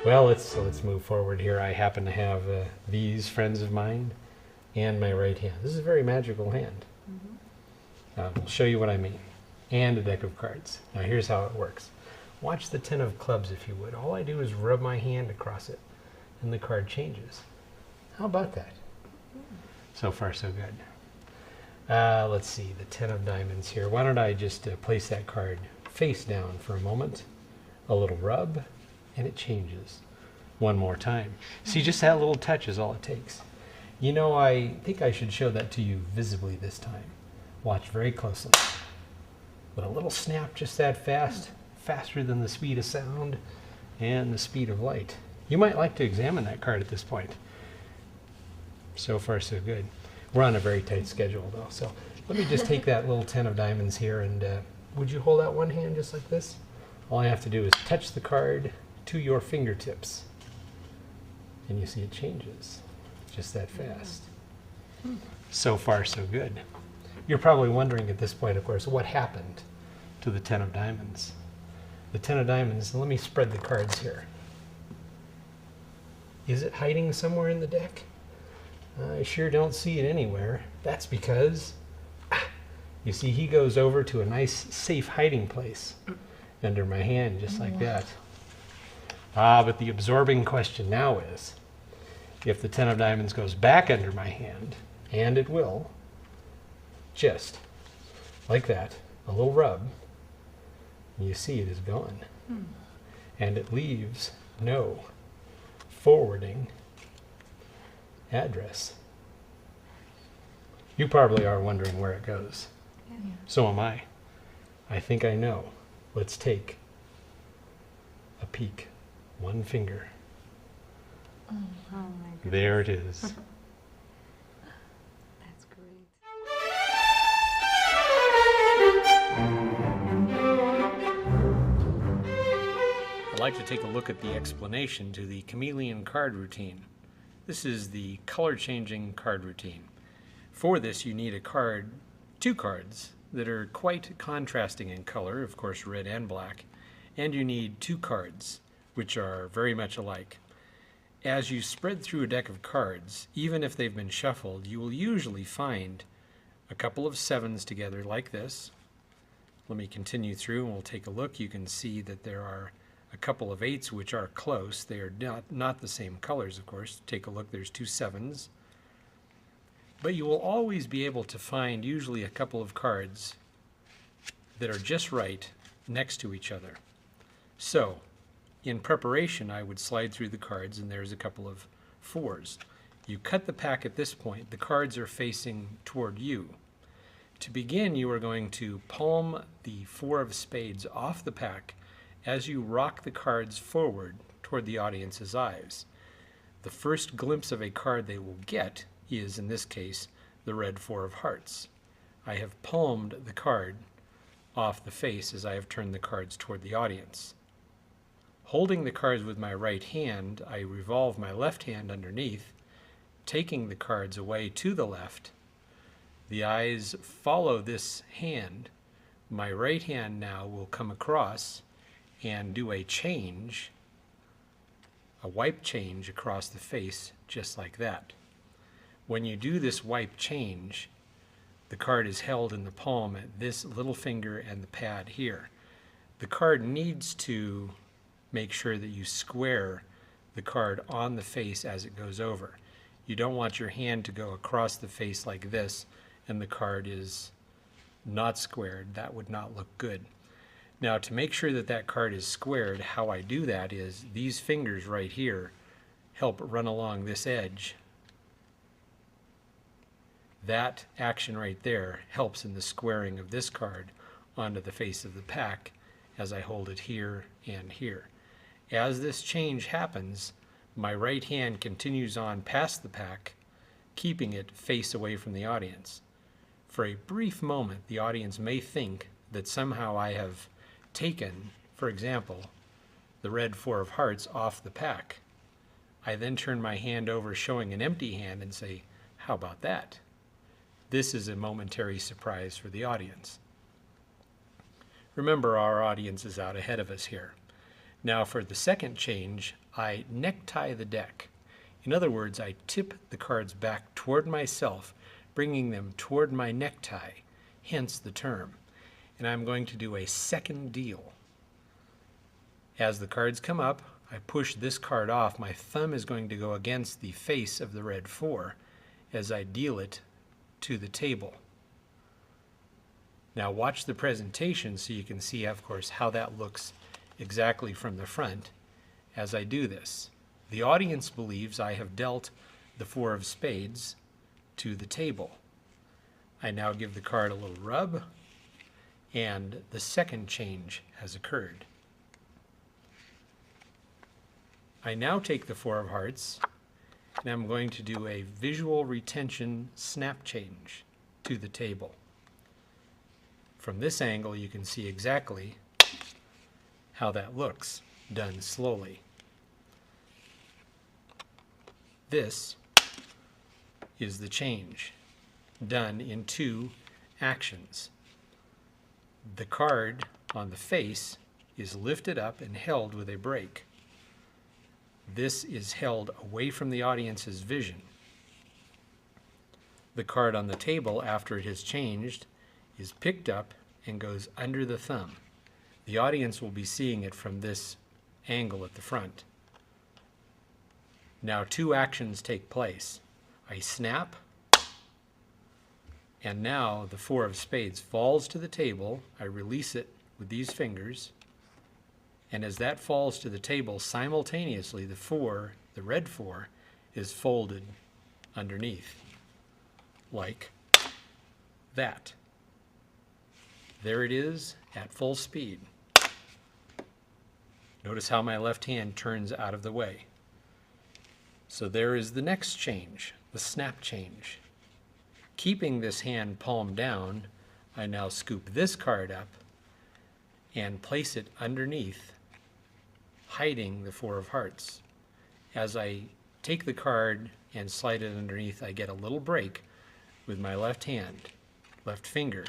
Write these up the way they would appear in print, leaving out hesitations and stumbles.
Well, let's move forward here. I happen to have these friends of mine and my right hand. This is a very magical hand. I'll show you what I mean. And a deck of cards. Now here's how it works. Watch the 10 of clubs if you would. All I do is rub my hand across it and the card changes. How about that? So far so good. Let's see, the 10 of diamonds here. Why don't I just place that card face down for a moment. A little rub and it changes. One more time. See, just that little touch is all it takes. You know, I think I should show that to you visibly this time. Watch very closely. With a little snap just that fast, faster than the speed of sound and the speed of light. You might like to examine that card at this point. So far so good. We're on a very tight schedule though, so let me just take that little 10 of diamonds here and would you hold out one hand just like this? All I have to do is touch the card to your fingertips and you see it changes just that fast. So far so good. You're probably wondering at this point, of course, what happened to the 10 of diamonds. The 10 of diamonds, let me spread the cards here. Is it hiding somewhere in the deck? I sure don't see it anywhere. That's because, you see, he goes over to a nice, safe hiding place under my hand, just like that. But the absorbing question now is, if the 10 of diamonds goes back under my hand, and it will, just like that, a little rub, you see it is gone. And it leaves no forwarding address. You probably are wondering where it goes. Yeah. So am I. I think I know. Let's take a peek. One finger. Oh my goodness. There it is. That's great. I'd like to take a look at the explanation to the Chameleon card routine. This is the color-changing card routine. For this, you need a card, two cards, that are quite contrasting in color, of course red and black, and you need two cards, which are very much alike. As you spread through a deck of cards, even if they've been shuffled, you will usually find a couple of sevens together like this. Let me continue through and we'll take a look. You can see that there are a couple of eights which are close. They are not the same colors, of course. Take a look, there's two sevens. But you will always be able to find usually a couple of cards that are just right next to each other. So, in preparation, I would slide through the cards and there's a couple of fours. You cut the pack at this point. The cards are facing toward you. To begin, you are going to palm the 4 of spades off the pack as you rock the cards forward toward the audience's eyes. The first glimpse of a card they will get is, in this case, the red 4 of hearts. I have palmed the card off the face as I have turned the cards toward the audience. Holding the cards with my right hand, I revolve my left hand underneath, taking the cards away to the left. The eyes follow this hand. My right hand now will come across and do a change, a wipe change across the face, just like that. When you do this wipe change, the card is held in the palm at this little finger and the pad here. The card needs to make sure that you square the card on the face as it goes over. You don't want your hand to go across the face like this and the card is not squared. That would not look good. Now, to make sure that that card is squared, how I do that is these fingers right here help run along this edge. That action right there helps in the squaring of this card onto the face of the pack as I hold it here and here. As this change happens, my right hand continues on past the pack, keeping it face away from the audience. For a brief moment, the audience may think that somehow I have taken, for example, the red 4 of hearts off the pack. I then turn my hand over showing an empty hand and say, how about that? This is a momentary surprise for the audience. Remember, our audience is out ahead of us here. Now for the second change, I necktie the deck. In other words, I tip the cards back toward myself, bringing them toward my necktie, hence the term. And I'm going to do a second deal. As the cards come up, I push this card off. My thumb is going to go against the face of the red 4 as I deal it to the table. Now watch the presentation so you can see, of course, how that looks exactly from the front as I do this. The audience believes I have dealt the 4 of spades to the table. I now give the card a little rub, and the second change has occurred. I now take the 4 of hearts, and I'm going to do a visual retention snap change to the table. From this angle, you can see exactly how that looks, done slowly. This is the change, done in 2 actions. The card on the face is lifted up and held with a break. This is held away from the audience's vision. The card on the table, after it has changed, is picked up and goes under the thumb. The audience will be seeing it from this angle at the front. Now 2 actions take place. I snap, and now the 4 of spades falls to the table. I release it with these fingers, and as that falls to the table, simultaneously the red 4, is folded underneath, like that. There it is at full speed. Notice how my left hand turns out of the way. So there is the next change, the snap change. Keeping this hand palm down, I now scoop this card up and place it underneath, hiding the 4 of hearts. As I take the card and slide it underneath, I get a little break with my left hand, left finger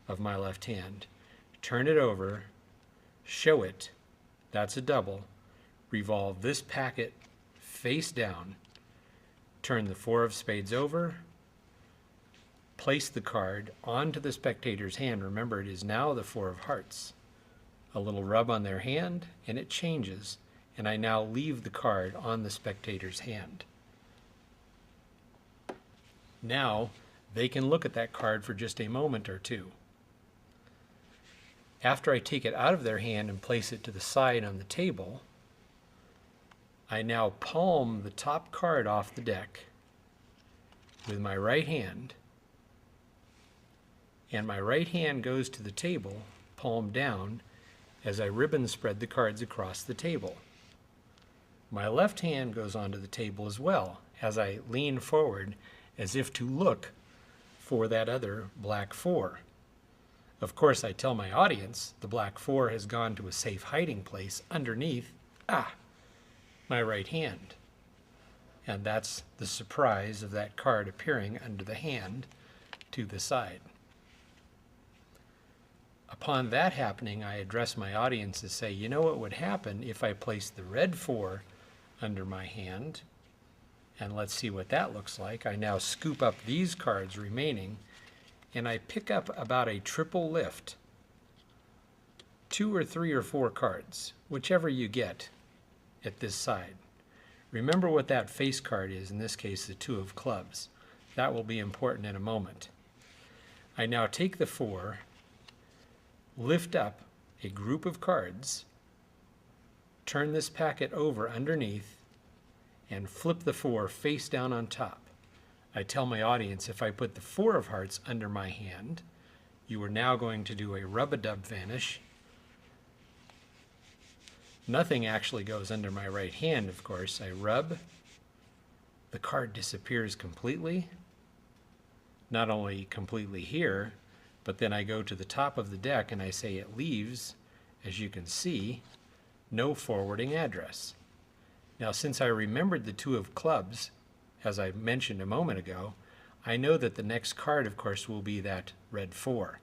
of my left hand. Turn it over, show it, that's a double. Revolve this packet face down, turn the 4 of spades over, place the card onto the spectator's hand. Remember, it is now the 4 of hearts. A little rub on their hand, and it changes, and I now leave the card on the spectator's hand. Now, they can look at that card for just a moment or two. After I take it out of their hand and place it to the side on the table, I now palm the top card off the deck with my right hand, and my right hand goes to the table, palm down, as I ribbon spread the cards across the table. My left hand goes onto the table as well, as I lean forward as if to look for that other black 4. Of course, I tell my audience the black 4 has gone to a safe hiding place underneath my right hand. And that's the surprise of that card appearing under the hand to the side. Upon that happening, I address my audience and say, you know what would happen if I placed the red 4 under my hand? And let's see what that looks like. I now scoop up these cards remaining, and I pick up about a triple lift. 2 or 3 or 4 cards, whichever you get at this side. Remember what that face card is, in this case the 2 of clubs. That will be important in a moment. I now take the 4, lift up a group of cards, turn this packet over underneath, and flip the 4 face down on top. I tell my audience, if I put the 4 of hearts under my hand, you are now going to do a rub-a-dub vanish. Nothing actually goes under my right hand, of course. I rub, the card disappears completely. Not only completely here, but then I go to the top of the deck and I say it leaves, as you can see, no forwarding address. Now, since I remembered the 2 of clubs, as I mentioned a moment ago, I know that the next card, of course, will be that red 4.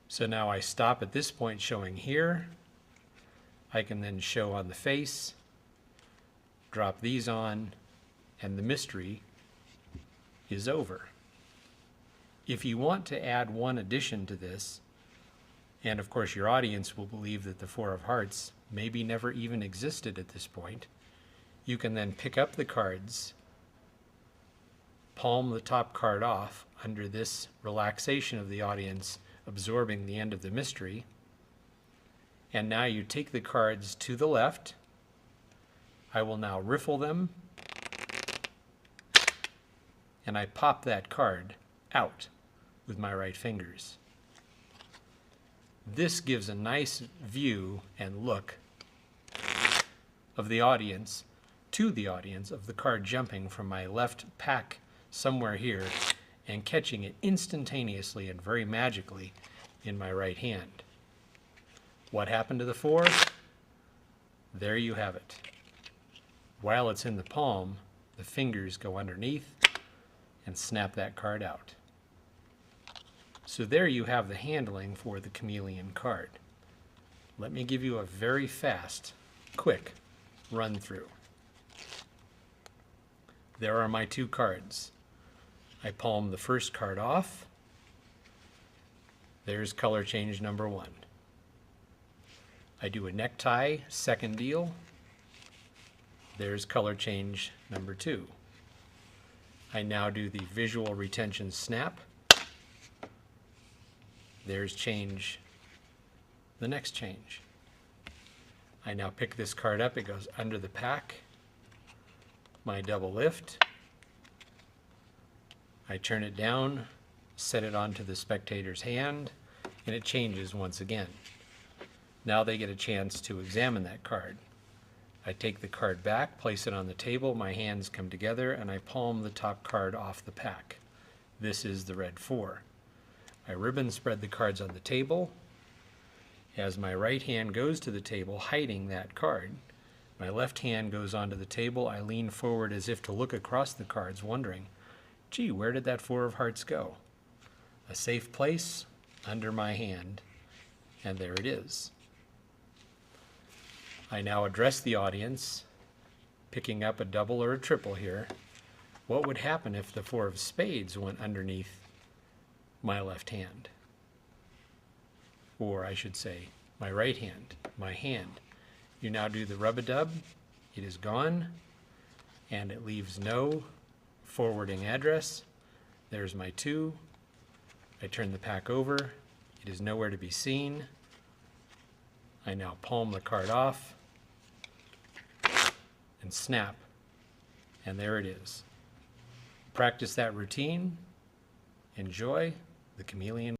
So now I stop at this point showing here. I can then show on the face, drop these on, and the mystery is over. If you want to add one addition to this, and of course your audience will believe that the Four of Hearts maybe never even existed at this point, you can then pick up the cards, palm the top card off under this relaxation of the audience absorbing the end of the mystery, and now you take the cards to the left. I will now riffle them, and I pop that card out with my right fingers. This gives a nice view and look of the audience, to the audience, of the card jumping from my left pack somewhere here and catching it instantaneously and very magically in my right hand. What happened to the four? There you have it. While it's in the palm, the fingers go underneath and snap that card out. So there you have the handling for the Chameleon card. Let me give you a very fast, quick run through. There are my two cards. I palm the first card off. There's color change number one. I do a necktie, second deal. There's color change number two. I now do the visual retention snap. There's change, the next change. I now pick this card up, it goes under the pack. My double lift. I turn it down, set it onto the spectator's hand, and it changes once again. Now they get a chance to examine that card. I take the card back, place it on the table, my hands come together, and I palm the top card off the pack. This is the red four. I ribbon spread the cards on the table. As my right hand goes to the table, hiding that card, my left hand goes onto the table. I lean forward as if to look across the cards, wondering, gee, where did that Four of Hearts go? A safe place under my hand, and there it is. I now address the audience, picking up a double or a triple here. What would happen if the Four of Spades went underneath my left hand? Or I should say, my right hand, my hand. You now do the rub-a-dub. It is gone, and it leaves no forwarding address. There's my two. I turn the pack over. It is nowhere to be seen. I now palm the card off and snap, and there it is. Practice that routine. Enjoy the Chameleon.